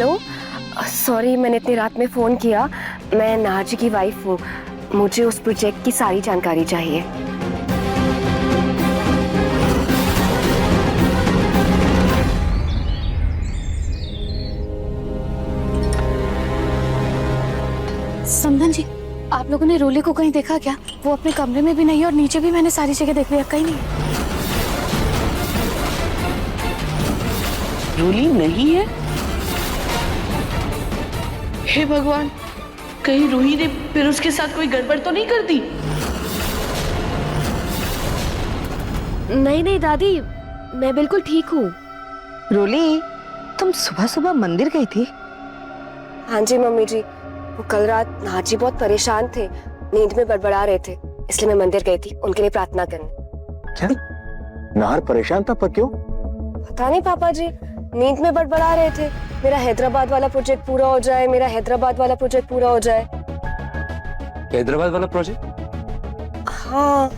Hello, sorry मैंने इतनी रात में फ़ोन किया। मैं नाजी की वाइफ हूँ, मुझे उस प्रोजेक्ट की सारी जानकारी चाहिए। समधन जी, आप लोगों ने रोली को कहीं देखा क्या? वो अपने कमरे में भी नहीं और नीचे भी मैंने सारी जगह देख लिया, कहीं नहीं। रोली नहीं है? हे भगवान, कहीं रूही ने फिर उसके साथ कोई गड़बड़ तो नहीं कर दी? नहीं नहीं दादी, मैं बिल्कुल ठीक हूँ। रोली, तुम सुबह सुबह मंदिर गई थी? हाँ जी मम्मी जी, वो कल रात नाजी बहुत परेशान थे, नींद में बड़बड़ा रहे थे, इसलिए मैं मंदिर गई थी उनके लिए प्रार्थना करने। क्या? नाहर परेशान था, पर क्यों? पता नहीं पापा जी, नींद में बड़बड़ा रहे थे, मेरा हैदराबाद वाला प्रोजेक्ट पूरा हो जाए, मेरा हैदराबाद वाला प्रोजेक्ट पूरा हो जाए। हैदराबाद वाला प्रोजेक्ट? हाँ,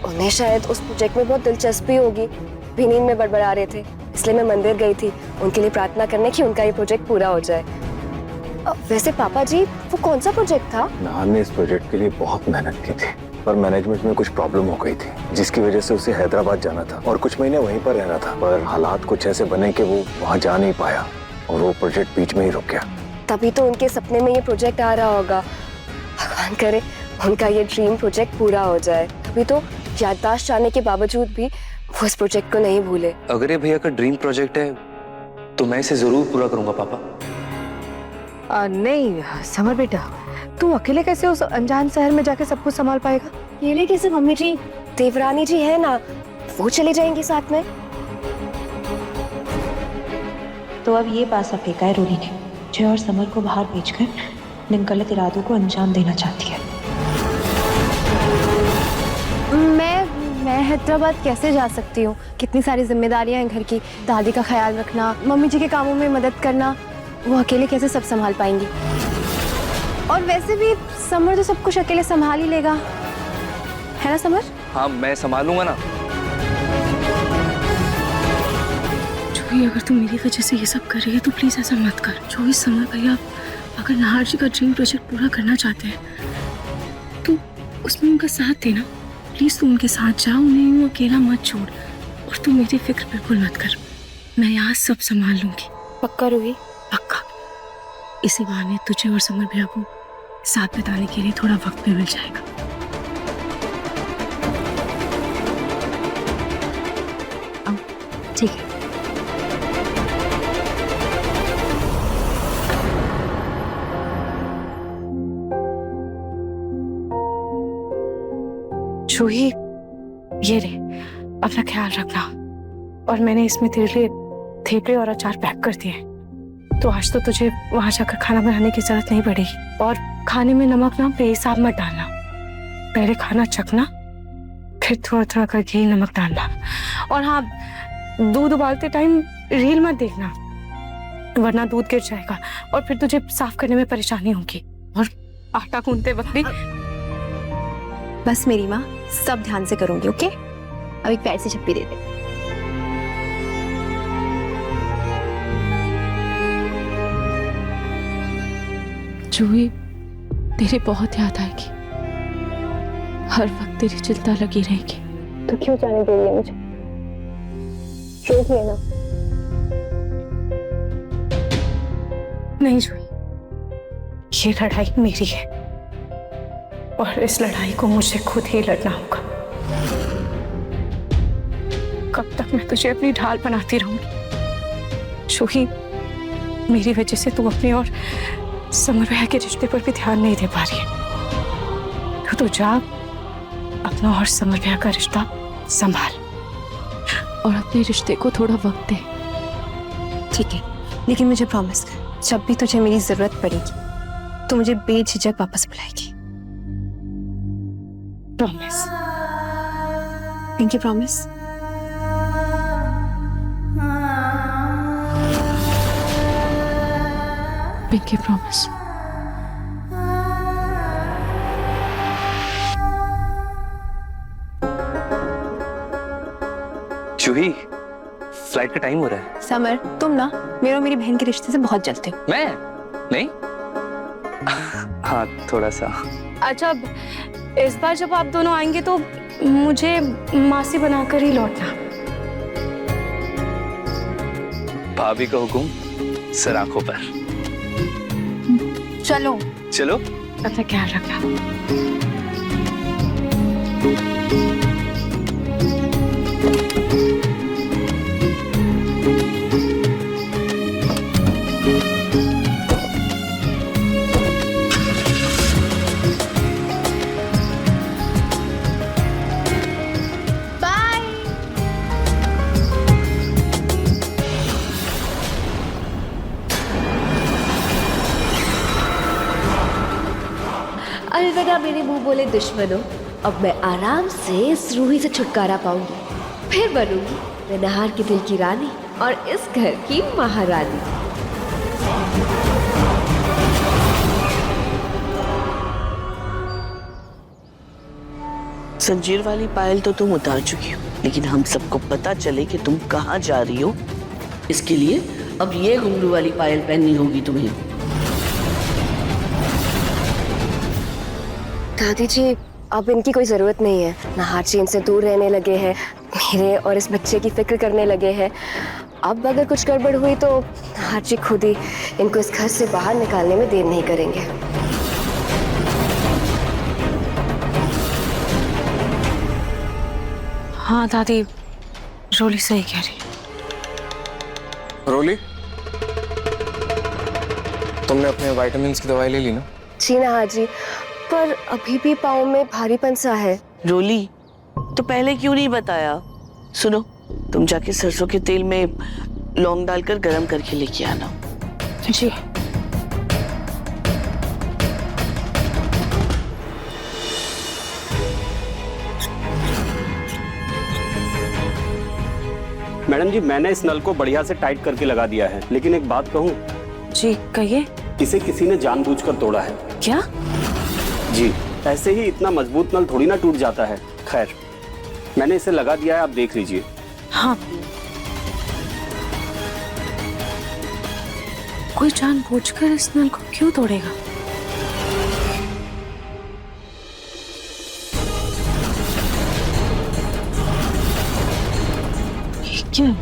उन्हें शायद उस प्रोजेक्ट में बहुत दिलचस्पी होगी, भी नींद में बड़बड़ा रहे थे, इसलिए मैं मंदिर गई थी उनके लिए प्रार्थना करने की उनका ये प्रोजेक्ट पूरा हो जाए। वैसे पापा जी, वो कौन सा प्रोजेक्ट था? नाहर ने इस प्रोजेक्ट के लिए बहुत मेहनत की थी, पर मैनेजमेंट में कुछ प्रॉब्लम हो गई थी, जिसकी वजह से उसे हैदराबाद जाना था और कुछ महीने वहीं पर रहना था, पर हालात कुछ ऐसे बने कि वो वहाँ जा नहीं पाया और वो प्रोजेक्ट बीच में ही रुक गया। तभी तो उनके सपने में ये प्रोजेक्ट आ रहा होगा। भगवान करे उनका ये ड्रीम प्रोजेक्ट पूरा हो जाए। तभी तो याददाश्त जाने के बावजूद भी वो इस प्रोजेक्ट को नहीं भूले। अगर ये भैया का ड्रीम प्रोजेक्ट है तो मैं इसे जरूर पूरा करूंगा पापा। नहीं समर बेटा, तू अकेले कैसे उस अनजान शहर में जाके सब कुछ संभाल पाएगा? अकेले कैसे मम्मी जी? देवरानी जी है ना, वो चले जाएंगे साथ में। तो अब ये पासा फेंका है रोली ने, जय और समर को बाहर भेजकर अपने गलत इरादों को अंजाम देना चाहती है। मैं हैदराबाद कैसे जा सकती हूँ? कितनी सारी जिम्मेदारियां हैं घर की, दादी का ख्याल रखना, मम्मी जी के कामों में मदद करना, वो अकेले कैसे सब संभाल पाएंगी? और वैसे भी समर तो सब कुछ अकेले संभाल ही लेगा, है ना समर? हाँ, मैं संभालूंगा ना। जोई, अगर तू मेरी वजह से ये सब कर रही है तो प्लीज ऐसा मत कर। जोई, समर भैया अगर नाहर जी का ड्रीम प्रोजेक्ट पूरा करना चाहते हैं तो उसमें उनका साथ देना। प्लीज तू उनके साथ जा, उन्हें यूं अकेला मत छोड़, और तू मेरी फिक्र बिल्कुल मत कर, मैं यहाँ सब संभाल लूंगी। पक्का रूही? पक्का। इसी बहाने तुझे और समर भैया को साथ बिताने के लिए थोड़ा वक्त भी मिल जाएगा। ठीक है। जूही, ये ले, अपना ख्याल रखना। और मैंने इसमें तेरे लिए थेपले और अचार पैक कर दिए, तो आज तो तुझे वहां जाकर खाना बनाने की जरूरत नहीं पड़ेगी। और खाने में नमक ना बेहिसाब मत डालना, पहले खाना चखना, फिर थोड़ा थोड़ा करके ही नमक डालना। और हाँ, दूध उबालते टाइम रील मत देखना, वरना दूध गिर जाएगा और फिर तुझे साफ करने में परेशानी होगी। और आटा गूंथते वक्त भी बस मेरी माँ, सब ध्यान से करूंगी। ओके, अब एक पैर से छप्पी दे दे। जूही, तेरी बहुत याद आएगी, हर वक्त तेरी चिंता लगी रहेगी। तो क्यों जाने दे रही है मुझे? रोक लेना। नहीं जूही, ये लड़ाई मेरी है और इस लड़ाई को मुझे खुद ही लड़ना होगा। कब तक मैं तुझे अपनी ढाल बनाती रहूंगी? जूही, मेरी वजह से तू अपने और समर भैया के रिश्ते पर भी ध्यान नहीं दे पा रही है। तो जा, अपना और समर भैया का रिश्ता संभाल और अपने रिश्ते को थोड़ा वक्त दे। ठीक है, लेकिन मुझे प्रॉमिस कर, जब भी तुझे मेरी जरूरत पड़ेगी तो मुझे बेझिझक वापस बुलाएगी। Promise? Pinky promise? Pinky promise. Juhi, flight का टाइम हो रहा है। समर, तुम ना मेरे और मेरी बहन के रिश्ते से बहुत जलते हो। मैं नहीं हाँ थोड़ा सा। अच्छा, अब इस बार जब आप दोनों आएंगे तो मुझे मासी बनाकर ही लौटना। भाभी का हुक्म सर आंखों पर। चलो चलो। अपना ख्याल रखना। अलविदा मेरे मुंह बोले दुश्मनों, अब मैं आराम से इस रूही से छुटकारा पाऊंगी। फिर बनूंगी मैं नहार के दिल की रानी और इस घर की महारानी। संजीर वाली पायल तो तुम उतार चुकी हो, लेकिन हम सबको पता चले कि तुम कहाँ जा रही हो, इसके लिए अब ये घुंघरू वाली पायल पहननी होगी तुम्हें। दादी जी, अब इनकी कोई जरूरत नहीं है। नहार जी इनसे दूर रहने लगे हैं, मेरे और इस बच्चे की फिक्र करने लगे हैं। अब अगर कुछ गड़बड़ हुई तो नहार जी खुद ही इनको इस घर से बाहर निकालने में देर नहीं करेंगे। हाँ दादी, रोली सही कह रही। रोली, तुमने अपने विटामिन्स की दवाई ले ली ना? जी नहार जी, पर अभी भी पाँव में भारीपन सा है। रोली, तो पहले क्यों नहीं बताया? सुनो, तुम जाके सरसों के तेल में लौंग डालकर गरम करके लेके आना। जी। मैडम जी, मैंने इस नल को बढ़िया से टाइट करके लगा दिया है, लेकिन एक बात कहूँ? जी कहिए। इसे किसी ने जानबूझकर तोड़ा है। क्या? जी, ऐसे ही इतना मजबूत नल थोड़ी ना टूट जाता है। खैर, मैंने इसे लगा दिया है, आप देख लीजिए। हाँ, कोई जानबूझकर इस नल को क्यों तोड़ेगा? क्यों?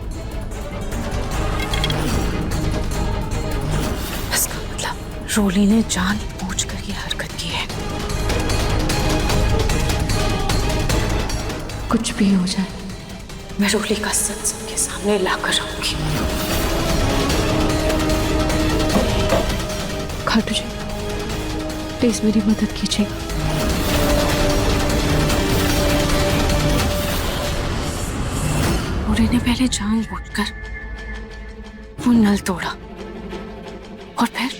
इसका मतलब रोली ने जानबूझकर ये हरकत की है। कुछ भी हो जाए, मैं रोली का सच सबके सामने लाकर रखूंगी। खाटू जी, प्लीज मेरी मदद कीजिएगा। रोली ने पहले जानबूझकर वो नल तोड़ा और फिर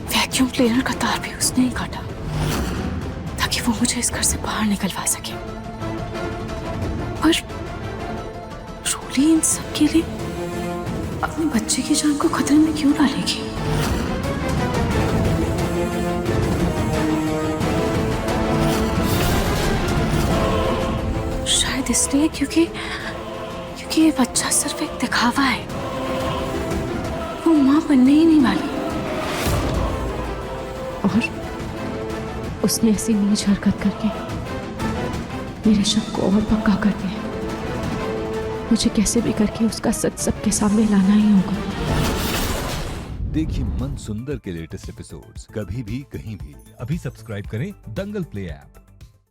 वैक्यूम क्लीनर का तार भी उसने ही काटा ताकि वो मुझे इस घर से बाहर निकलवा सके। पर रोली इन सब के लिए अपने बच्चे की जान को खतरे में क्यों डालेगी? शायद इसलिए क्योंकि ये बच्चा सिर्फ एक दिखावा है, वो मां बनने ही नहीं वाली। और उसने ऐसी नीच हरकत करके मेरे शक को और पक्का कर दिया। मुझे कैसे भी करके उसका सच सबके सामने लाना ही होगा। देखिए मन सुंदर के लेटेस्ट एपिसोड्स कभी भी कहीं भी। अभी सब्सक्राइब करें दंगल प्ले ऐप।